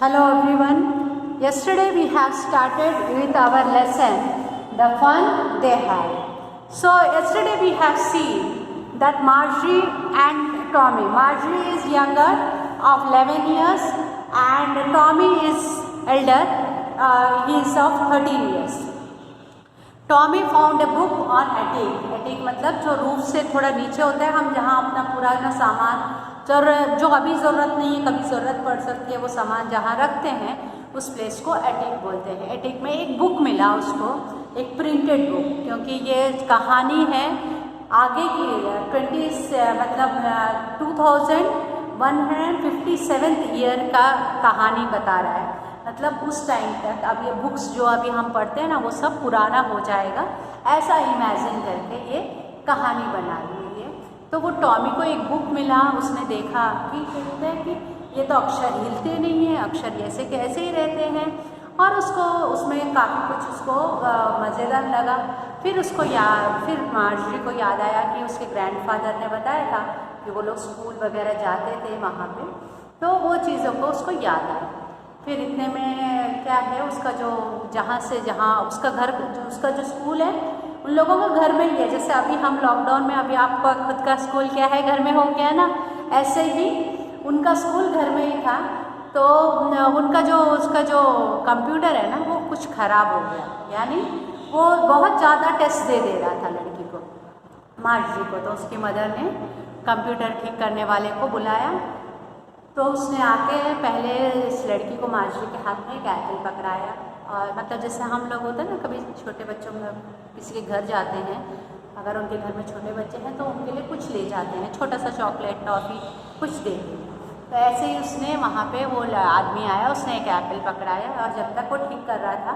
Hello everyone. Yesterday we have started with our lesson, the fun they had. So yesterday we have seen that Marjorie and Tommy. Marjorie is younger of 11 years and Tommy is elder. He is of 13 years. Tommy found a book on attic. Attic मतलब जो roof से थोड़ा नीचे होता है, हम जहाँ अपना पुराना सामान जो अभी ज़रूरत नहीं है, कभी ज़रूरत पड़ सकती है, वो सामान जहाँ रखते हैं उस प्लेस को एटिक बोलते हैं। एटिक में एक बुक मिला उसको, एक प्रिंटेड बुक, क्योंकि ये कहानी है आगे की 2157 ईयर का कहानी बता रहा है। मतलब उस टाइम तक अब ये बुक्स जो अभी हम पढ़ते हैं ना, वो सब पुराना हो जाएगा, ऐसा इमेजिन करके ये कहानी बना हुई है। तो वो टॉमी को एक बुक मिला, उसने देखा कि कहते हैं कि ये तो अक्षर हिलते नहीं हैं, अक्षर ऐसे कैसे ही रहते हैं, और उसको उसमें काफ़ी कुछ उसको मज़ेदार लगा। फिर मार्जरी को याद आया कि उसके ग्रैंडफादर ने बताया था कि वो लोग स्कूल वगैरह जाते थे वहाँ पे, तो वो चीज़ों को उसको याद आया। फिर इतने में क्या है, उसका जो जहाँ उसका जो स्कूल है उन लोगों का घर में ही है। जैसे अभी हम लॉकडाउन में, अभी आपका खुद का स्कूल क्या है, घर में हो गया ना, ऐसे ही उनका स्कूल घर में ही था। तो उसका जो कंप्यूटर है ना, वो कुछ ख़राब हो गया, यानी वो बहुत ज़्यादा टेस्ट दे रहा था लड़की को, मार्जरी को। तो उसकी मदर ने कंप्यूटर ठीक करने वाले को बुलाया। तो उसने आके पहले इस लड़की को मार्जरी के हाथ में एक एप्पल पकड़ाया, और मतलब जैसे हम लोग होते हैं ना, कभी छोटे बच्चों में किसी के घर जाते हैं, अगर उनके घर में छोटे बच्चे हैं तो उनके लिए कुछ ले जाते हैं, छोटा सा चॉकलेट, टॉफ़ी कुछ देते हैं। तो ऐसे ही उसने वहाँ पे वो आदमी आया, उसने एक एप्पल पकड़ाया, और जब तक वो ठीक कर रहा था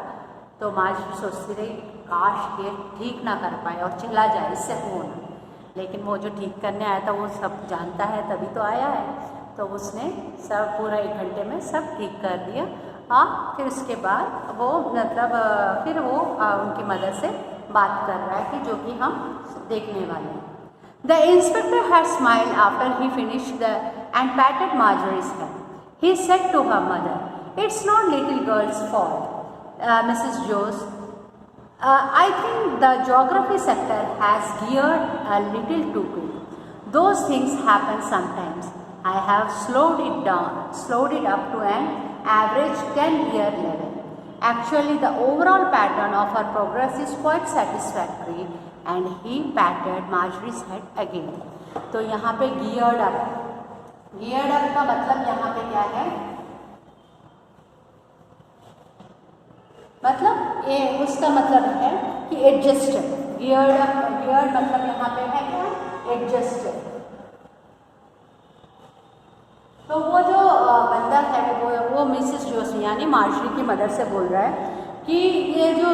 तो मार्जरी सोचती रही, काश ये ठीक ना कर पाए और चला जाए, इससे हो ना। लेकिन वो जो ठीक करने आया था वो सब जानता है, तभी तो आया है। तो उसने सब पूरा 1 घंटे में सब ठीक कर दिया। फिर उसके बाद वो फिर वो उनकी मदर से बात कर रहा है कि जो कि हम देखने वाले हैं। The inspector had smiled after he finished and patted Marjorie's hand. He said to her mother, "It's not little girl's fault, Mrs. Jones. I think the geography sector has geared a little too quick. Those things happen sometimes. I have slowed it up to an average 10-year level. Actually, the overall pattern of her progress is quite satisfactory." And he patted Marjorie's head again. तो यहाँ पे geared up का मतलब यहाँ पे क्या है, मतलब ये उसका मतलब है कि एडजस्टेड। geared मतलब यहाँ पे है क्या, एडजस्टेड। तो वो जो बंदा है वो मिसेस जोस यानी मार्जरी की मदर से बोल रहा है कि ये जो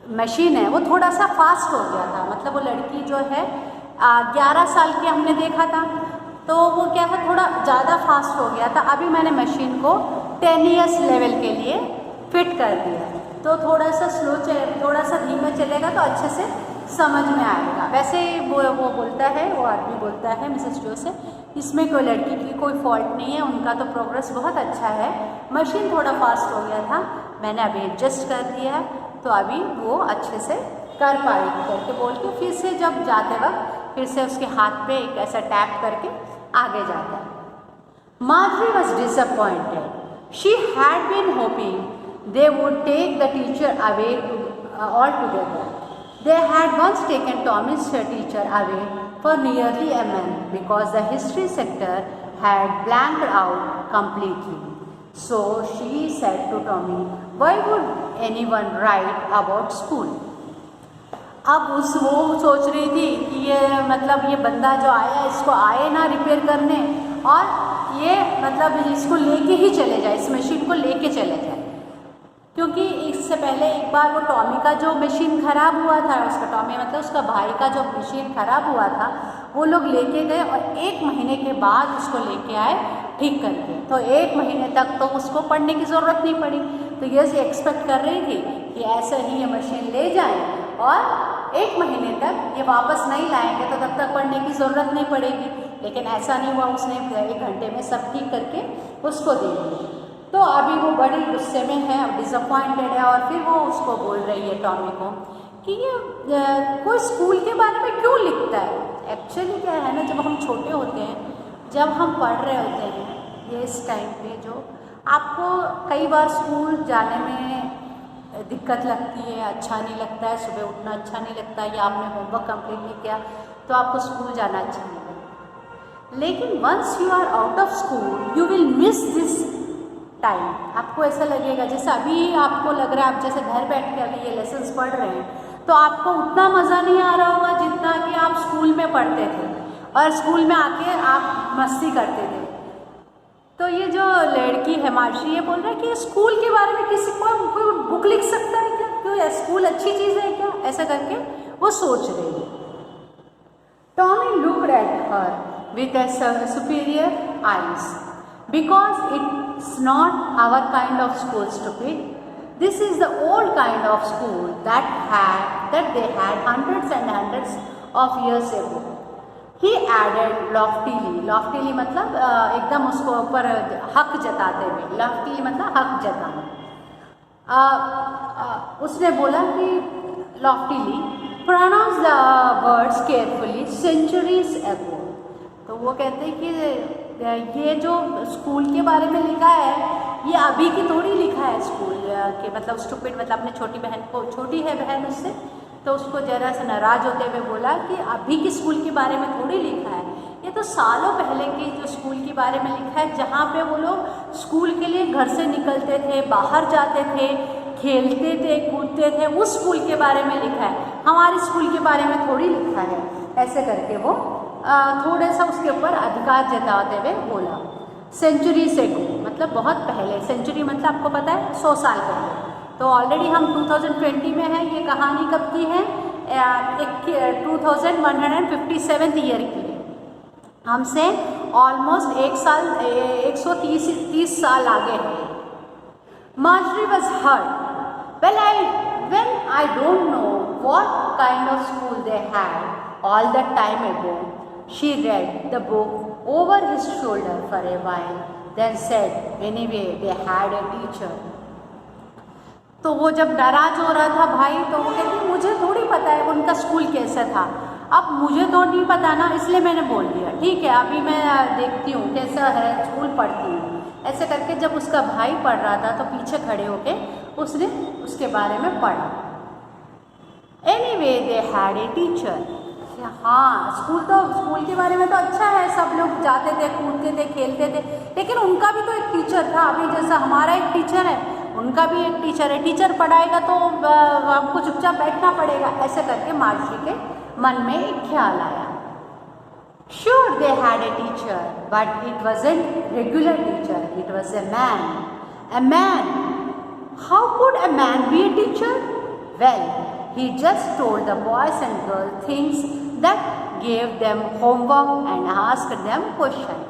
मशीन है वो थोड़ा सा फास्ट हो गया था। मतलब वो लड़की जो है 11 साल की हमने देखा था, तो वो क्या था, थोड़ा ज़्यादा फास्ट हो गया था। अभी मैंने मशीन को 10 इयर्स लेवल के लिए फिट कर दिया, तो थोड़ा सा धीमे चलेगा तो अच्छे से समझ में आएगा। वैसे वो बोलता है, वो आदमी बोलता है मिसेस जो से, इसमें कोई लड़की की कोई फॉल्ट नहीं है, उनका तो प्रोग्रेस बहुत अच्छा है, मशीन थोड़ा फास्ट हो गया था, मैंने अभी एडजस्ट कर दिया है, तो अभी वो अच्छे से कर पाएगी करके बोल के फिर से जब जाते वक्त फिर से उसके हाथ पे एक ऐसा टैप करके आगे जाता है। Marjorie was disappointed. She had been hoping they would take the teacher away altogether. They had once taken Tommy's teacher away for nearly a month because the history sector had blanked out completely. So she said to Tommy, "Why would anyone write about school?" अब वो सोच रही थी कि ये बंदा जो आया, इसको आए ना रिपेयर करने, और ये इसको लेके ही चले जाए, इस मशीन को लेके चले जाए। क्योंकि इससे पहले एक बार वो टॉमी का जो मशीन ख़राब हुआ था, उसका भाई का जो मशीन ख़राब हुआ था, वो लोग लेके गए और 1 महीने के बाद उसको लेके आए ठीक करके। तो 1 महीने तक तो उसको पढ़ने की ज़रूरत नहीं पड़ी। तो ये एक्सपेक्ट कर रही थी कि ऐसे ही ये मशीन ले जाएं और 1 महीने तक ये वापस नहीं लाएंगे, तो तब तक पढ़ने की ज़रूरत नहीं पड़ेगी। लेकिन ऐसा नहीं हुआ, उसने 1 घंटे में सब ठीक करके उसको दे दिया। तो अभी वो बड़ी गुस्से में है, डिसअपॉइंटेड है, और फिर वो उसको बोल रही है टॉमी को कि ये कोई स्कूल के बारे में क्यों लिखता है। एक्चुअली क्या है ना, जब हम छोटे होते हैं, जब हम पढ़ रहे होते हैं, ये इस टाइम पे जो आपको कई बार स्कूल जाने में दिक्कत लगती है, अच्छा नहीं लगता है, सुबह उठना अच्छा नहीं लगता है, या आपने होमवर्क कंप्लीट नहीं किया तो आपको स्कूल जाना अच्छा नहीं लगता। लेकिन once you are out of school you will miss this time. आपको ऐसा लगेगा जैसे अभी आपको लग रहा है, आप जैसे घर बैठ के अभी ये लेसन्स पढ़ रहे हैं, तो आपको उतना मज़ा नहीं आ रहा होगा जितना कि आप स्कूल में पढ़ते थे और स्कूल में आके आप मस्ती करते थे। तो ये जो लड़की है मार्शी, ये बोल रहा है कि स्कूल के बारे में किसी को कोई बुक लिख सकता है क्या, क्यों स्कूल अच्छी चीज़ है क्या, ऐसा करके वो सोच रही है। Tommy looked at her with a superior eyes because it's not our kind of school stupid, this is the old kind of school that they had hundreds and hundreds of years ago. He added loftily मतलब एकदम उसको ऊपर हक जताते हुए, loftily मतलब हक जताना। उसने बोला कि loftily pronounce the words carefully centuries ago। तो वो कहते हैं कि ये जो स्कूल के बारे में लिखा है ये अभी की थोड़ी लिखा है स्कूल के, मतलब स्टूपिड मतलब अपने छोटी बहन को, छोटी है बहन उससे, तो उसको जरा सा नाराज होते हुए बोला कि अभी की स्कूल के बारे में थोड़ी लिखा है, ये तो सालों पहले की जो स्कूल के बारे में लिखा है, जहाँ पे वो लोग स्कूल के लिए घर से निकलते थे, बाहर जाते थे, खेलते थे, कूदते थे, उस स्कूल के बारे में लिखा है, हमारे स्कूल के बारे में थोड़ी लिखा है। ऐसे करके वो थोड़ा सा उसके ऊपर अधिकार जताते हुए बोला। सेंचुरी से गो मतलब बहुत पहले, सेंचुरी मतलब आपको पता है 100 साल पहले, तो ऑलरेडी हम 2020 में है। ये कहानी कब की है, 2157 ईयर की है, हमसे ऑलमोस्ट 130 साल आगे है। Marjorie was hurt. When I don't know what kind of school they had all that time ago, she read the book over his shoulder for a while, then said, anyway, they had a teacher. तो वो जब नाराज हो रहा था भाई, तो वो कहती मुझे थोड़ी पता है उनका स्कूल कैसा था, अब मुझे तो नहीं पता ना, इसलिए मैंने बोल दिया, ठीक है अभी मैं देखती हूँ कैसा है स्कूल, पढ़ती हूँ। ऐसे करके जब उसका भाई पढ़ रहा था तो पीछे खड़े होके उसने उसके बारे में पढ़ा। Anyway they had a teacher. हाँ स्कूल के बारे में तो अच्छा है, सब लोग जाते थे, कूदते थे, खेलते थे, लेकिन उनका भी तो एक टीचर था। अभी जैसा हमारा एक टीचर है, उनका भी एक टीचर है, टीचर पढ़ाएगा तो आपको चुपचाप बैठना पड़ेगा। ऐसे करके मार्शी के मन में एक ख्याल आया। Sure, they had a teacher, but it wasn't regular teacher. It was a man. A man. How could a man be a teacher? Well, he just told the boys and girls things that gave them homework and asked them questions.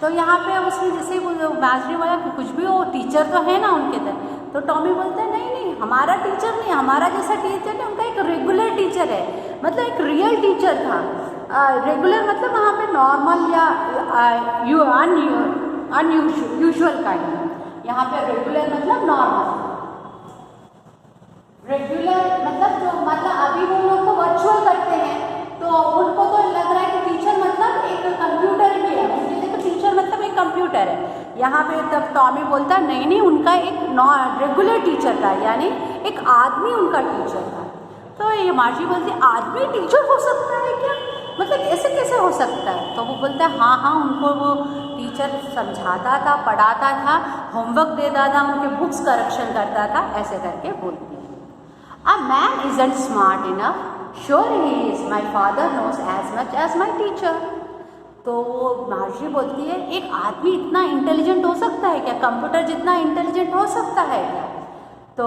तो यहाँ पे उसने जैसे Marjorie बोला कि कुछ भी हो, टीचर तो है ना उनके तरह, तो टॉमी बोलता है नहीं हमारा टीचर नहीं, हमारा जैसा टीचर नहीं, उनका एक रेगुलर टीचर है, मतलब एक रियल टीचर था। रेगुलर मतलब वहाँ पे नॉर्मल या यूजुअल काइंड, यहाँ पे रेगुलर मतलब नॉर्मल, रेगुलर मतलब जो मतलब अभी वो लोग तो वर्चुअल करते हैं, तो उनको तो लग रहा है कि टीचर मतलब एक कंप्यूटर भी है, उनके लिए तो टीचर मतलब एक कंप्यूटर है। यहाँ पे तब टॉमी बोलता है नहीं उनका एक रेगुलर टीचर था, यानी एक आदमी उनका टीचर था। तो ये मार्जी बोलती आदमी टीचर हो सकता है क्या, मतलब ऐसे कैसे हो सकता है? तो वो बोलता है हाँ उनको वो टीचर समझाता था, पढ़ाता था, होमवर्क देता था, उनके बुक्स करेक्शन करता था, ऐसे करके बोलती है। A man isn't smart enough. Sure he is. My father knows as much as my teacher. तो मार्जी बोलती है एक आदमी इतना इंटेलिजेंट हो सकता है क्या, कंप्यूटर जितना इंटेलिजेंट हो सकता है क्या? तो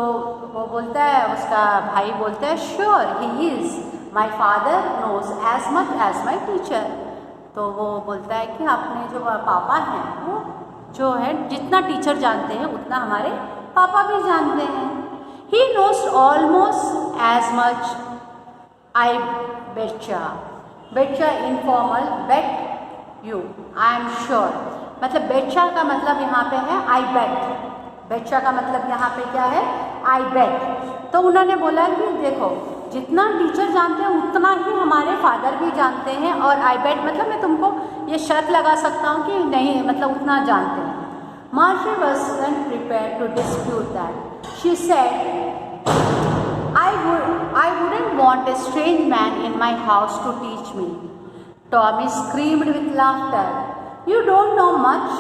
वो बोलता है, उसका भाई बोलता है sure he is, my father knows as much as my teacher. तो वो बोलता है कि अपने जो पापा हैं वो जो है जितना टीचर जानते हैं उतना हमारे पापा भी जानते हैं। He knows almost as much I betcha, betcha informal, bet you, I am sure. मतलब बेचा का मतलब यहाँ पे है आई बेट। बेचा का मतलब यहाँ पे क्या है, आई बेट। तो उन्होंने बोला कि देखो जितना टीचर जानते हैं उतना ही हमारे फादर भी जानते हैं, और आई बेट मतलब मैं तुमको ये शर्त लगा सकता हूँ कि नहीं, मतलब उतना जानते हैं। Marcia wasn't prepared to dispute that. She said, I wouldn't want a strange man in my house to teach me. Tommy screamed with laughter. You don't know much,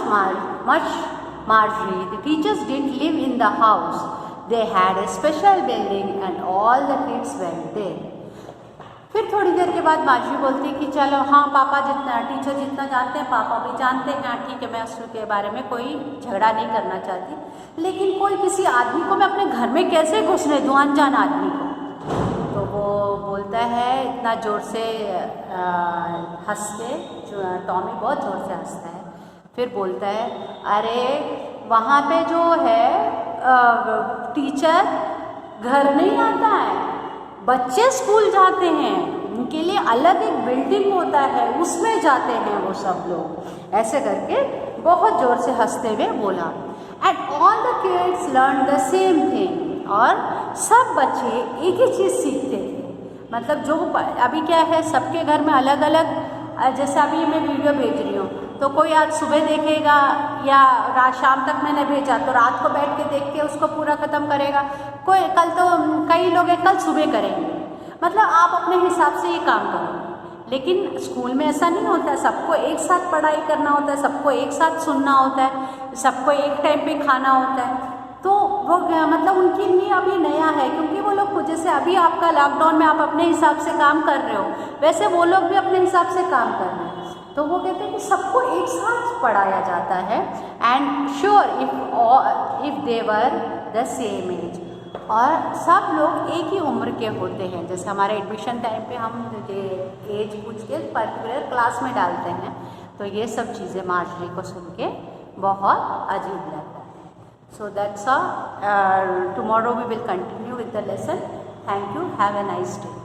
Marjorie. The teachers didn't live in the house. They had a special building and all the kids went there. फिर थोड़ी देर के बाद Marjorie बोलती कि चलो हाँ पापा जितना, टीचर जितना जानते हैं पापा भी जानते हैं, हाँ ठीक है, मैं उसके बारे में कोई झगड़ा नहीं करना चाहती, लेकिन कोई किसी आदमी को मैं अपने घर में कैसे घुसने दूँ, अनजान आदमी को। तो वो बोलता है इतना ज़ोर से हंस के, टॉमी बहुत ज़ोर से हंसता है। फिर बोलता है अरे वहाँ पे जो है टीचर घर नहीं आता है, बच्चे स्कूल जाते हैं, उनके लिए अलग एक बिल्डिंग होता है, उसमें जाते हैं वो सब लोग। ऐसे करके बहुत ज़ोर से हंसते हुए बोला। And all the kids learn the same thing, और सब बच्चे एक ही चीज़ सीखते थे। मतलब जो अभी क्या है सबके घर में अलग अलग, जैसे अभी मैं वीडियो भेज रही हूँ तो कोई आज सुबह देखेगा या रात शाम तक मैंने भेजा तो रात को बैठ के देख के उसको पूरा ख़त्म करेगा, कोई कल तो कई लोग हैं कल सुबह करेंगे। मतलब आप अपने हिसाब से ये काम करो, लेकिन स्कूल में ऐसा नहीं होता है, सबको एक साथ पढ़ाई करना होता है, सबको एक साथ सुनना होता है, सबको एक टाइम पे खाना होता है। तो वो मतलब उनके लिए अभी नया है, क्योंकि वो लोग जैसे अभी आपका लॉकडाउन में आप अपने हिसाब से काम कर रहे हो, वैसे वो लोग भी अपने हिसाब से काम कर रहे हैं। तो वो कहते हैं कि सबको एक साथ पढ़ाया जाता है, and sure if they were the same age, और सब लोग एक ही उम्र के होते हैं। जैसे हमारे एडमिशन टाइम पे हम एज पूछ के पर्टिकुलर क्लास में डालते हैं, तो ये सब चीज़ें मार्जरी को सुन के बहुत अजीब लगता है। So that's all, tomorrow we will continue with the lesson. Thank you, have a nice day.